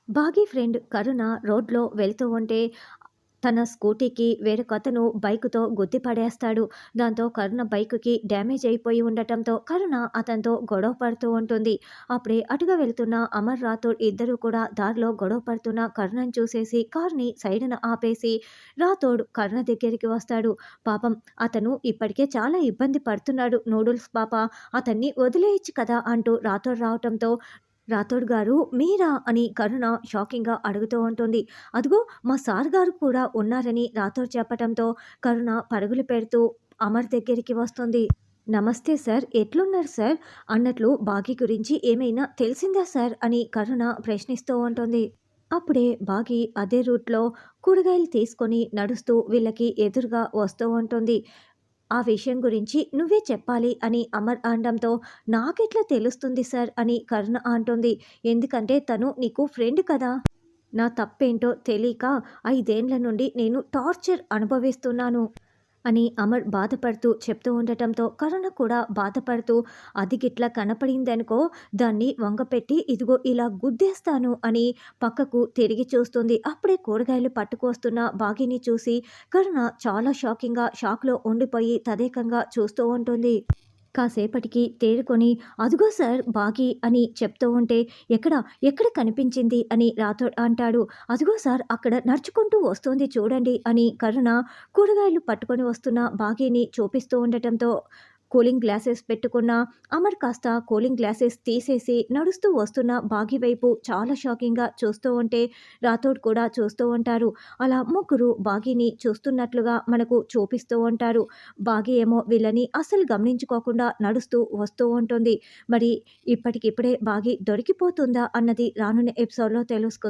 Baaghi friend కరుణ రోడ్లో వెళ్తూ ఉంటే తన స్కూటీకి వేరొకతను బైకుతో గుద్ది పడేస్తాడు. దాంతో కరుణ బైకుకి డ్యామేజ్ అయిపోయి ఉండటంతో కరుణ అతనితో గొడవ పడుతూ ఉంటుంది. అప్పుడే అటుగా వెళ్తున్న అమర్ రాథోడ్ ఇద్దరూ కూడా దారిలో గొడవ పడుతున్న కరుణను చూసేసి కార్‌ని సైడున ఆపేసి రాథోడ్ కరుణ దగ్గరికి వస్తాడు. పాపం అతను ఇప్పటికే చాలా ఇబ్బంది పడుతున్నాడు. నూడిల్స్ పాప అతన్ని వదిలేయొచ్చు కదా అంటూ రాథోడ్ రావటంతో రాథోడ్ గారు మీరా అని కరుణ షాకింగ్‌గా అడుగుతూ ఉంటుంది. అదిగో మా సార్ గారు కూడా ఉన్నారని రాథోడ్ చెప్పటంతో కరుణ పరుగులు పెడుతూ అమర్ దగ్గరికి వస్తుంది. నమస్తే సార్ ఎట్లున్నారు సార్ అన్నట్లు బాగీ గురించి ఏమైనా తెలిసిందా సార్ అని కరుణ ప్రశ్నిస్తూ ఉంటుంది. అప్పుడే బాగీ అదే రూట్‌లో కూరగాయలు తీసుకొని నడుస్తూ వీళ్ళకి ఎదురుగా వస్తూ ఉంటుంది. ఆ విషయం గురించి నువ్వే చెప్పాలి అని అమర్ అనడంతో నాకెట్లా తెలుస్తుంది సార్ అని కరుణ అంటుంది. ఎందుకంటే తను నీకు ఫ్రెండ్ కదా! నా తప్పేంటో తెలీక 5 ఏండ్ల నుండి నేను టార్చర్ అనుభవిస్తున్నాను అని అమర్ బాధపడుతూ చెప్తూ ఉండటంతో కరుణ కూడా బాధపడుతూ అది గిట్లా కనపడిందనుకో దాన్ని వంగపెట్టి ఇదిగో ఇలా గుద్దేస్తాను అని పక్కకు తిరిగి చూస్తుంది. అప్పుడే కూరగాయలు పట్టుకొస్తున్న బాగీని చూసి కరుణ చాలా షాక్‌లో ఉండిపోయి తదేకంగా చూస్తూ ఉంటుంది. కాసేపటికి తేరుకొని అదుగో సార్ బాగీ అని చెప్తూ ఉంటే ఎక్కడ ఎక్కడ కనిపించింది అని రాథోడ్ అంటాడు. అదిగో సార్ అక్కడ నడుచుకుంటూ వస్తోంది చూడండి అని కరుణ కూరగాయలు పట్టుకొని వస్తున్న బాగీని చూపిస్తూ ఉండటంతో కూలింగ్ గ్లాసెస్ పెట్టుకున్న అమర్ కాస్త కూలింగ్ గ్లాసెస్ తీసేసి నడుస్తూ వస్తున్న బాగీ వైపు చాలా షాకింగ్‌గా చూస్తూ ఉంటే రాథోడ్ కూడా చూస్తూ ఉంటారు. అలా ముగ్గురు బాగీని చూస్తున్నట్లుగా మనకు చూపిస్తూ ఉంటారు. బాగీ ఏమో వీళ్ళని అస్సలు గమనించుకోకుండా నడుస్తూ వస్తూ ఉంటుంది. మరి ఇప్పటికిప్పుడే బాగీ దొరికిపోతుందా అన్నది రానున్న ఎపిసోడ్‌లో తెలుసుకుందాం.